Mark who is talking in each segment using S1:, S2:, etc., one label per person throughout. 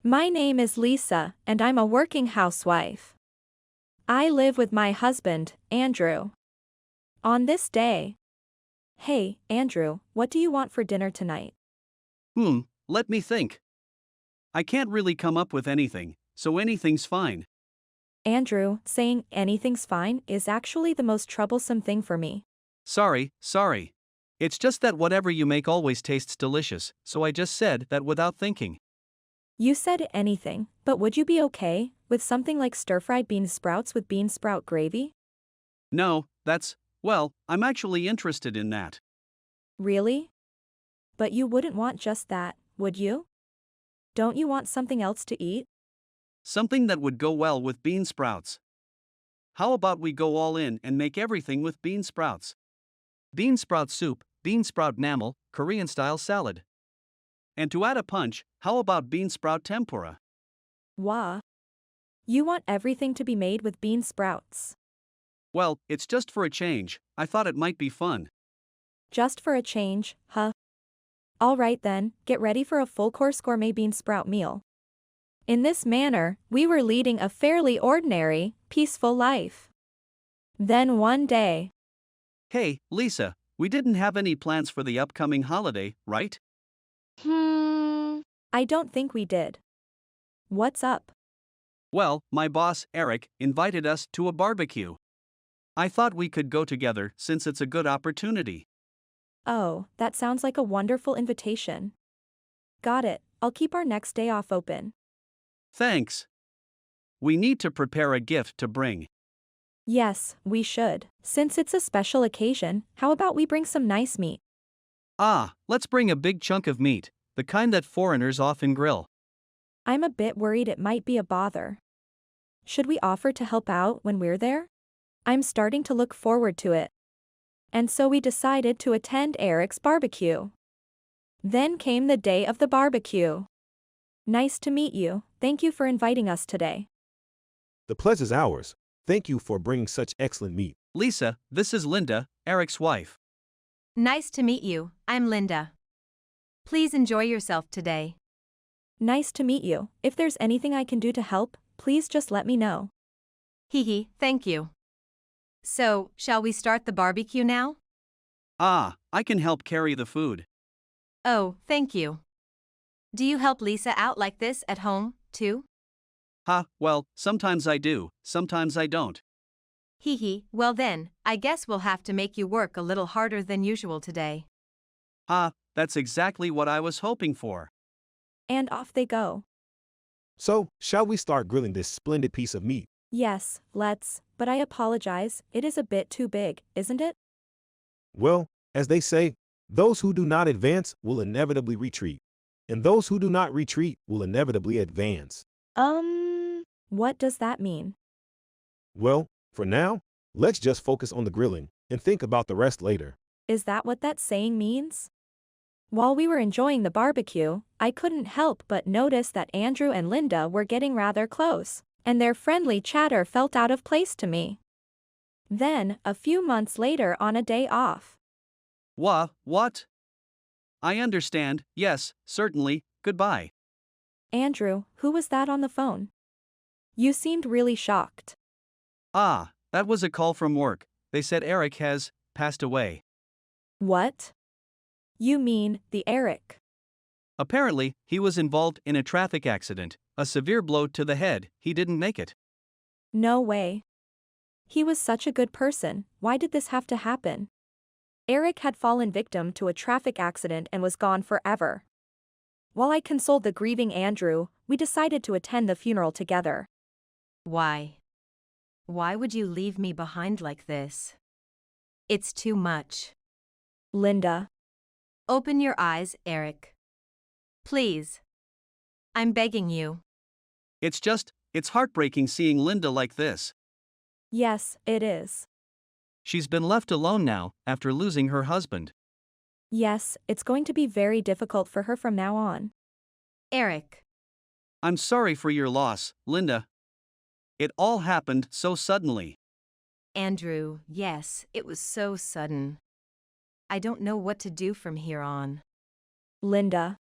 S1: My name is Lisa, and I'm a working housewife. I live with my husband, Andrew. On this day. Hey, Andrew, what do you want for dinner tonight?
S2: Let me think. I can't really come up with anything, so anything's fine.
S1: Andrew, saying anything's fine is actually the most troublesome thing for me.
S2: Sorry. It's just that whatever you make always tastes delicious, so I just said that without thinking.
S1: You said anything, but would you be okay with something like stir-fried bean sprouts with bean sprout gravy?
S2: No, I'm actually interested in that.
S1: Really? But you wouldn't want just that, would you? Don't you want something else to eat?
S2: Something that would go well with bean sprouts. How about we go all in and make everything with bean sprouts? Bean sprout soup, bean sprout namel, Korean style salad. And to add a punch, how about bean sprout tempura?
S1: Wah. You want everything to be made with bean sprouts.
S2: Well, it's just for a change, I thought it might be fun.
S1: Just for a change, huh? Alright then, get ready for a full-course gourmet bean sprout meal. In this manner, we were leading a fairly ordinary, peaceful life. Then one day.
S2: Hey, Lisa, we didn't have any plans for the upcoming holiday, right?
S1: I don't think we did. What's up?
S2: Well, my boss, Eric, invited us to a barbecue. I thought we could go together since it's a good opportunity.
S1: Oh, that sounds like a wonderful invitation. Got it, I'll keep our next day off open.
S2: Thanks. We need to prepare a gift to bring.
S1: Yes, we should. Since it's a special occasion, how about we bring some nice meat?
S2: Let's bring a big chunk of meat, the kind that foreigners often grill.
S1: I'm a bit worried it might be a bother. Should we offer to help out when we're there? I'm starting to look forward to it. And so we decided to attend Eric's barbecue. Then came the day of the barbecue. Nice to meet you, thank you for inviting us today.
S3: The pleasure's ours. Thank you for bringing such excellent meat.
S2: Lisa, this is Linda, Eric's wife.
S4: Nice to meet you, I'm Linda. Please enjoy yourself today.
S1: Nice to meet you. If there's anything I can do to help, please just let me know.
S4: Thank you. So, shall we start the barbecue now?
S2: I can help carry the food.
S4: Oh, thank you. Do you help Lisa out like this at home, too?
S2: Well, sometimes I do, sometimes I don't.
S4: Well then, I guess we'll have to make you work a little harder than usual today.
S2: That's exactly what I was hoping for.
S1: And off they go.
S3: So, shall we start grilling this splendid piece of meat?
S1: Yes, let's, but I apologize, it is a bit too big, isn't it?
S3: Well, as they say, those who do not advance will inevitably retreat, and those who do not retreat will inevitably advance.
S1: What does that mean?
S3: Well, for now, let's just focus on the grilling and think about the rest later.
S1: Is that what that saying means? While we were enjoying the barbecue, I couldn't help but notice that Andrew and Linda were getting rather close, and their friendly chatter felt out of place to me. Then, a few months later on a day off.
S2: What? I understand, yes, certainly, goodbye.
S1: Andrew, who was that on the phone? You seemed really shocked.
S2: That was a call from work. They said Eric has passed away.
S1: What? You mean, the Eric?
S2: Apparently, he was involved in a traffic accident, a severe blow to the head, he didn't make it.
S1: No way. He was such a good person, why did this have to happen? Eric had fallen victim to a traffic accident and was gone forever. While I consoled the grieving Andrew, we decided to attend the funeral together.
S4: Why? Why would you leave me behind like this? It's too much.
S1: Linda.
S4: Open your eyes, Eric. Please. I'm begging you.
S2: It's heartbreaking seeing Linda like this.
S1: Yes, it is.
S2: She's been left alone now, after losing her husband.
S1: Yes, it's going to be very difficult for her from now on.
S4: Eric.
S2: I'm sorry for your loss, Linda. It all happened so suddenly.
S4: Andrew, yes, it was so sudden. I don't know what to do from here on.
S1: Linda.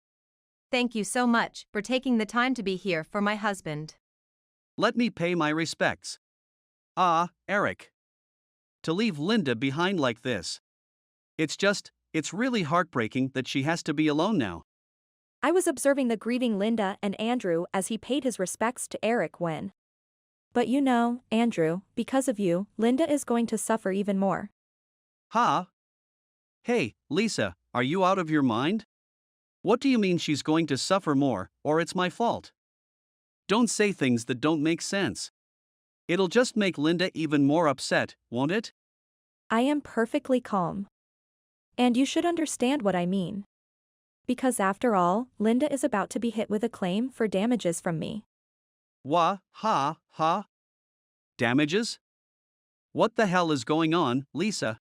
S4: thank you so much for taking the time to be here for my husband.
S2: Let me pay my respects. Ah, Eric. To leave Linda behind like this. It's really heartbreaking that she has to be alone now.
S1: I was observing the grieving Linda and Andrew as he paid his respects to Eric when. But you know, Andrew, because of you, Linda is going to suffer even more.
S2: Ha? Hey, Lisa, are you out of your mind? What do you mean she's going to suffer more, or it's my fault? Don't say things that don't make sense. It'll just make Linda even more upset, won't it?
S1: I am perfectly calm. And you should understand what I mean. Because after all, Linda is about to be hit with a claim for damages from me.
S2: Wha, ha, ha? Damages? What the hell is going on, Lisa?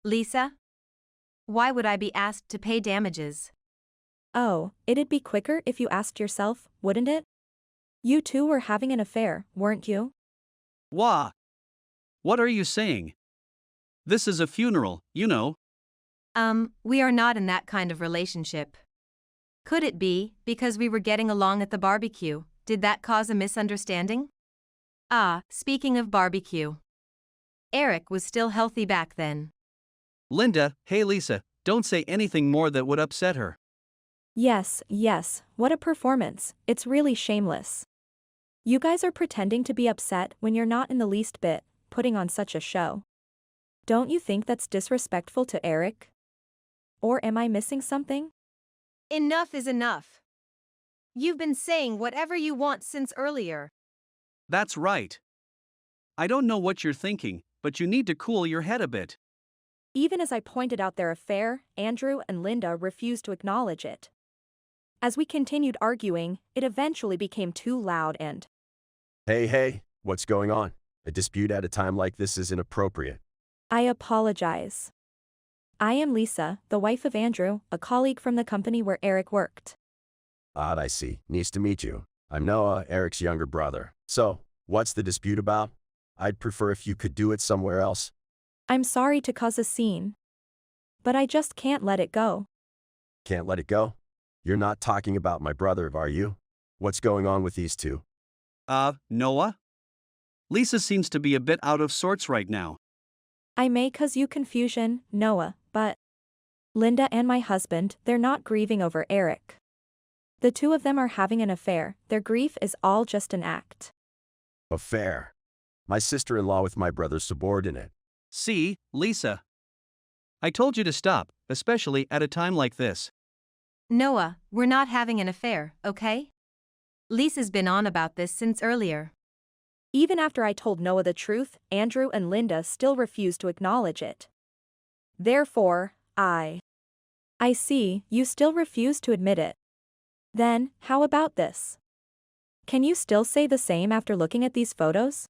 S4: Lisa? Why would I be asked to pay damages?
S1: Oh, it'd be quicker if you asked yourself, wouldn't it? You two were having an affair, weren't you?
S2: Wha? What are you saying? This is a funeral, you know.
S4: We are not in that kind of relationship. Could it be because we were getting along at the barbecue? Did that cause a misunderstanding? Ah, speaking of barbecue. Eric was still healthy back then.
S2: Linda, hey Lisa, don't say anything more that would upset her.
S1: Yes, what a performance, it's really shameless. You guys are pretending to be upset when you're not in the least bit, putting on such a show. Don't you think that's disrespectful to Eric? Or am I missing something?
S4: Enough is enough. You've been saying whatever you want since earlier.
S2: That's right. I don't know what you're thinking, but you need to cool your head a bit.
S1: Even as I pointed out their affair, Andrew and Linda refused to acknowledge it. As we continued arguing, it eventually became too loud and…
S5: Hey, what's going on? A dispute at a time like this is inappropriate.
S1: I apologize. I am Lisa, the wife of Andrew, a colleague from the company where Eric worked.
S5: Odd, I see. Nice to meet you. I'm Noah, Eric's younger brother. So, what's the dispute about? I'd prefer if you could do it somewhere else.
S1: I'm sorry to cause a scene. But I just can't let it go.
S5: Can't let it go? You're not talking about my brother, are you? What's going on with these two?
S2: Noah? Lisa seems to be a bit out of sorts right now.
S1: I may cause you confusion, Noah, but… Linda and my husband, they're not grieving over Eric. The two of them are having an affair, their grief is all just an act.
S5: Affair. My sister-in-law with my brother's subordinate.
S2: See, Lisa. I told you to stop, especially at a time like this.
S4: Noah, we're not having an affair, okay? Lisa's been on about this since earlier.
S1: Even after I told Noah the truth, Andrew and Linda still refused to acknowledge it. Therefore, I see, you still refuse to admit it. Then, how about this? Can you still say the same after looking at these photos?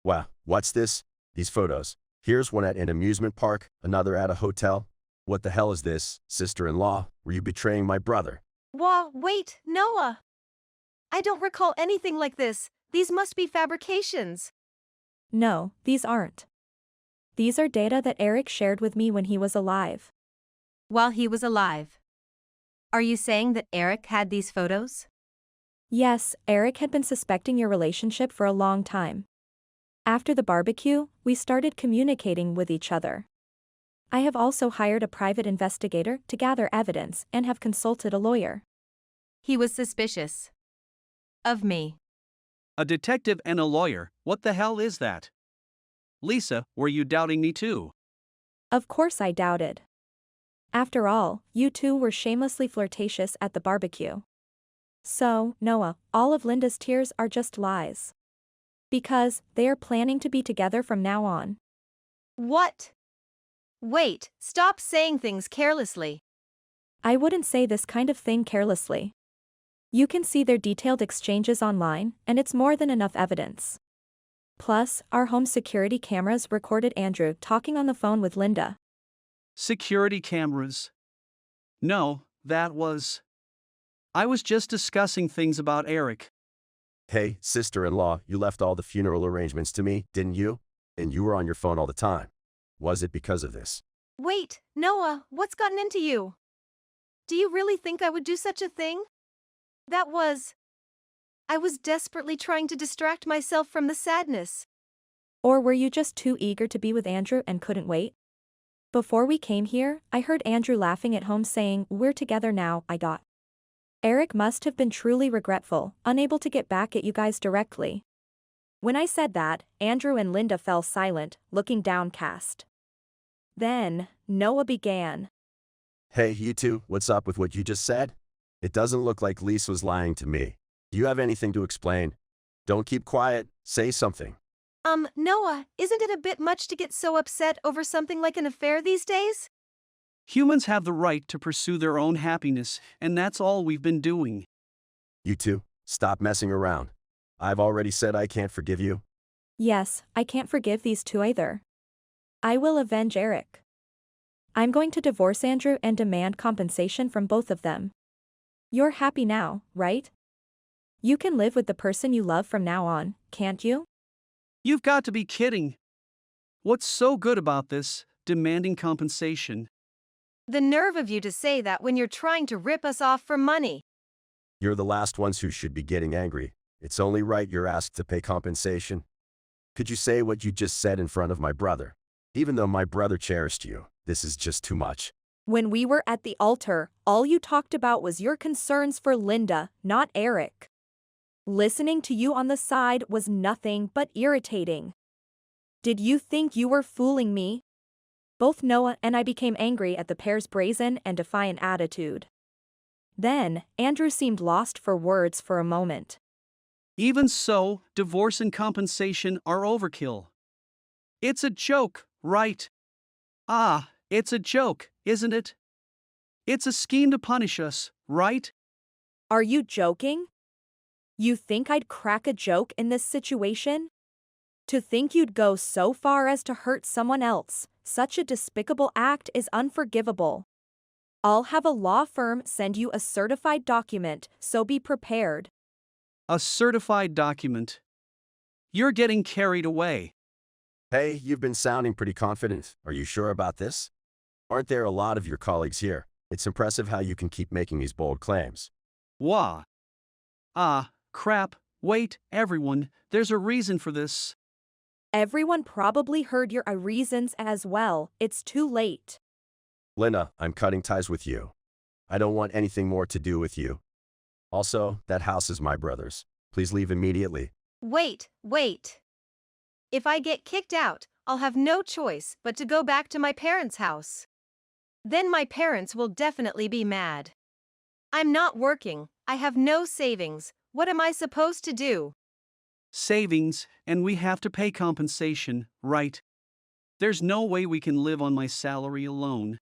S5: Wow, what's this? These photos. Here's one at an amusement park, another at a hotel. What the hell is this, sister-in-law? Were you betraying my brother?
S4: Wait, Noah! I don't recall anything like this. These must be fabrications.
S1: No, these aren't. These are data that Eric shared with me when he was alive.
S4: While he was alive. Are you saying that Eric had these photos?
S1: Yes, Eric had been suspecting your relationship for a long time. After the barbecue, we started communicating with each other. I have also hired a private investigator to gather evidence and have consulted a lawyer.
S4: He was suspicious. Of me.
S2: A detective and a lawyer, what the hell is that? Lisa, were you doubting me too?
S1: Of course I doubted. After all, you two were shamelessly flirtatious at the barbecue. So, Noah, all of Linda's tears are just lies. Because they are planning to be together from now on.
S4: What? Wait, stop saying things carelessly.
S1: I wouldn't say this kind of thing carelessly. You can see their detailed exchanges online, and it's more than enough evidence. Plus, our home security cameras recorded Andrew talking on the phone with Linda.
S2: Security cameras? No, I was just discussing things about Eric.
S5: Hey, sister-in-law, you left all the funeral arrangements to me, didn't you? And you were on your phone all the time. Was it because of this?
S4: Wait, Noah, what's gotten into you? Do you really think I would do such a thing? I was desperately trying to distract myself from the sadness.
S1: Or were you just too eager to be with Andrew and couldn't wait? Before we came here, I heard Andrew laughing at home saying, "We're together now, I got." Eric must have been truly regretful, unable to get back at you guys directly. When I said that, Andrew and Linda fell silent, looking downcast. Then, Noah began.
S5: Hey, you two, what's up with what you just said? It doesn't look like Lisa was lying to me. Do you have anything to explain? Don't keep quiet, say something.
S4: Noah, isn't it a bit much to get so upset over something like an affair these days?
S2: Humans have the right to pursue their own happiness, and that's all we've been doing.
S5: You two, stop messing around. I've already said I can't forgive you.
S1: Yes, I can't forgive these two either. I will avenge Eric. I'm going to divorce Andrew and demand compensation from both of them. You're happy now, right? You can live with the person you love from now on, can't you?
S2: You've got to be kidding. What's so good about this, demanding compensation?
S4: The nerve of you to say that when you're trying to rip us off for money.
S5: You're the last ones who should be getting angry. It's only right you're asked to pay compensation. Could you say what you just said in front of my brother? Even though my brother cherished you, this is just too much.
S1: When we were at the altar, all you talked about was your concerns for Linda, not Eric. Listening to you on the side was nothing but irritating. Did you think you were fooling me? Both Noah and I became angry at the pair's brazen and defiant attitude. Then, Andrew seemed lost for words for a moment.
S2: Even so, divorce and compensation are overkill. It's a joke, right? Ah, it's a joke, isn't it? It's a scheme to punish us, right?
S1: Are you joking? You think I'd crack a joke in this situation? To think you'd go so far as to hurt someone else, such a despicable act is unforgivable. I'll have a law firm send you a certified document, so be prepared.
S2: A certified document. You're getting carried away.
S5: Hey, you've been sounding pretty confident. Are you sure about this? Aren't there a lot of your colleagues here? It's impressive how you can keep making these bold claims.
S2: Wah. Ah, crap, wait, everyone, there's a reason for this.
S1: Everyone probably heard your reasons as well, it's too late.
S5: Linda, I'm cutting ties with you. I don't want anything more to do with you. Also, that house is my brother's. Please leave immediately.
S4: Wait. If I get kicked out, I'll have no choice but to go back to my parents' house. Then my parents will definitely be mad. I'm not working, I have no savings, what am I supposed to do?
S2: Savings, and we have to pay compensation, right? There's no way we can live on my salary alone.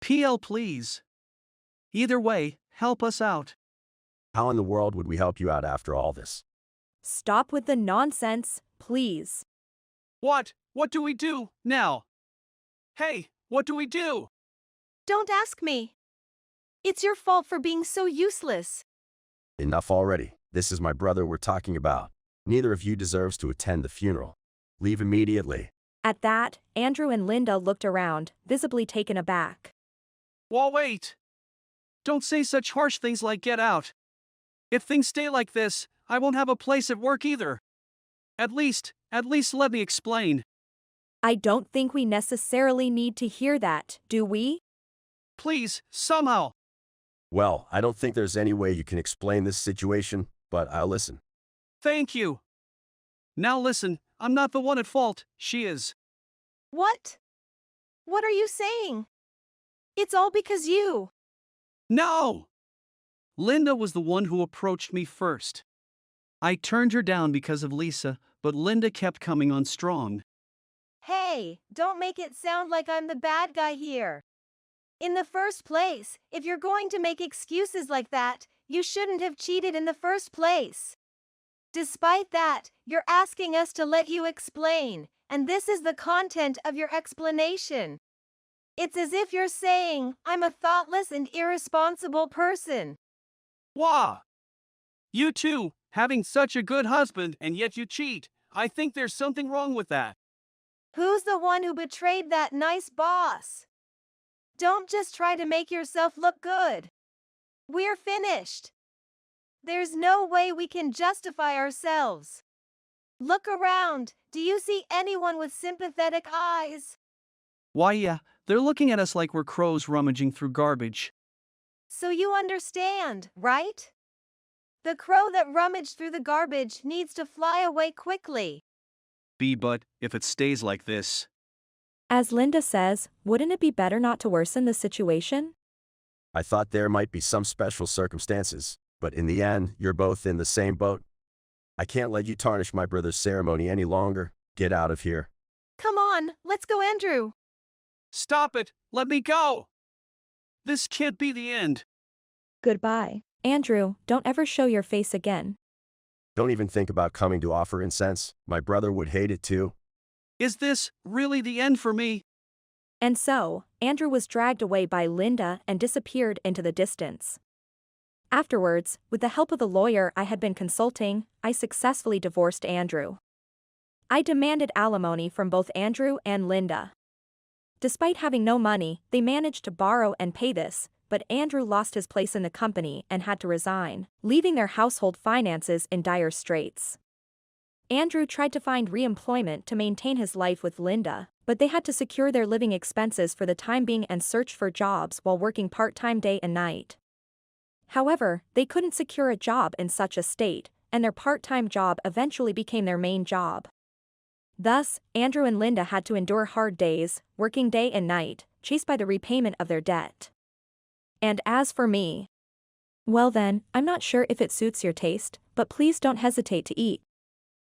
S2: PL, please. Either way, help us out.
S5: How in the world would we help you out after all this?
S1: Stop with the nonsense, please.
S2: What? What do we do now? Hey, what do we do?
S4: Don't ask me. It's your fault for being so useless.
S5: Enough already. This is my brother we're talking about. Neither of you deserves to attend the funeral. Leave immediately.
S1: At that, Andrew and Linda looked around, visibly taken aback.
S2: Well, wait. Don't say such harsh things like get out. If things stay like this, I won't have a place at work either. At least let me explain.
S1: I don't think we necessarily need to hear that, do we?
S2: Please, somehow.
S5: Well, I don't think there's any way you can explain this situation, but I'll listen.
S2: Thank you. Now listen, I'm not the one at fault, she is.
S4: What? What are you saying? It's all because you.
S2: No! Linda was the one who approached me first. I turned her down because of Lisa, but Linda kept coming on strong.
S4: Hey, don't make it sound like I'm the bad guy here. In the first place, if you're going to make excuses like that, you shouldn't have cheated in the first place. Despite that, you're asking us to let you explain, and this is the content of your explanation. It's as if you're saying, I'm a thoughtless and irresponsible person.
S2: Wah! You too, having such a good husband and yet you cheat. I think there's something wrong with that.
S4: Who's the one who betrayed that nice boss? Don't just try to make yourself look good. We're finished. There's no way we can justify ourselves. Look around. Do you see anyone with sympathetic eyes?
S2: Why, yeah, they're looking at us like we're crows rummaging through garbage.
S4: So you understand, right? The crow that rummaged through the garbage needs to fly away quickly.
S2: But if it stays like this.
S1: As Linda says, wouldn't it be better not to worsen the situation?
S5: I thought there might be some special circumstances, but in the end, you're both in the same boat. I can't let you tarnish my brother's ceremony any longer. Get out of here.
S4: Come on, let's go, Andrew.
S2: Stop it! Let me go! This can't be the end.
S1: Goodbye. Andrew, don't ever show your face again.
S5: Don't even think about coming to offer incense. My brother would hate it too.
S2: Is this really the end for me?
S1: And so, Andrew was dragged away by Linda and disappeared into the distance. Afterwards, with the help of the lawyer I had been consulting, I successfully divorced Andrew. I demanded alimony from both Andrew and Linda. Despite having no money, they managed to borrow and pay this, but Andrew lost his place in the company and had to resign, leaving their household finances in dire straits. Andrew tried to find re-employment to maintain his life with Linda, but they had to secure their living expenses for the time being and search for jobs while working part-time day and night. However, they couldn't secure a job in such a state, and their part-time job eventually became their main job. Thus, Andrew and Linda had to endure hard days, working day and night, chased by the repayment of their debt. And as for me, well then, I'm not sure if it suits your taste, but please don't hesitate to eat.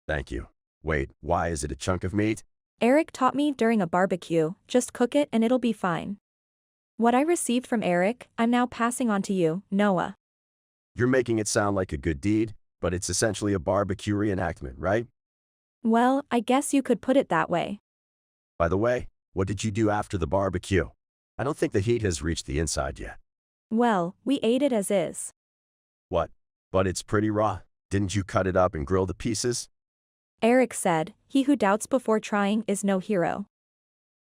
S5: Thank you. Wait, why is it a chunk of meat?
S1: Eric taught me during a barbecue, just cook it and it'll be fine. What I received from Eric, I'm now passing on to you, Noah.
S5: You're making it sound like a good deed, but it's essentially a barbecue reenactment, right?
S1: Well, I guess you could put it that way.
S5: By the way, what did you do after the barbecue? I don't think the heat has reached the inside yet.
S1: Well, we ate it as is.
S5: What? But it's pretty raw. Didn't you cut it up and grill the pieces?
S1: Eric said, he who doubts before trying is no hero.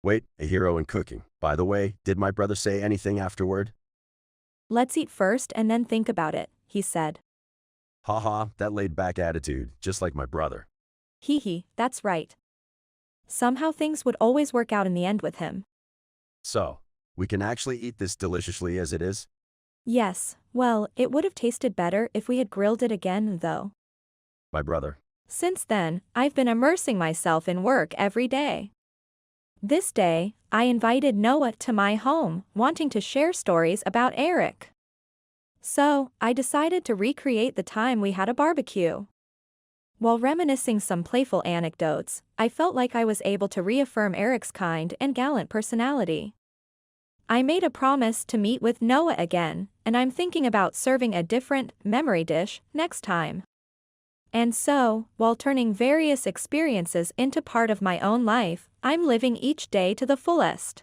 S5: Wait, a hero in cooking. By the way, did my brother say anything afterward?
S1: Let's eat first and then think about it, he said.
S5: Haha, that laid-back attitude, just like my brother.
S1: Hee, that's right. Somehow things would always work out in the end with him.
S5: So, we can actually eat this deliciously as it is?
S1: Yes, well, it would have tasted better if we had grilled it again, though.
S5: My brother.
S1: Since then, I've been immersing myself in work every day. This day, I invited Noah to my home, wanting to share stories about Eric. So, I decided to recreate the time we had a barbecue. While reminiscing some playful anecdotes, I felt like I was able to reaffirm Eric's kind and gallant personality. I made a promise to meet with Noah again, and I'm thinking about serving a different memory dish next time. And so, while turning various experiences into part of my own life, I'm living each day to the fullest.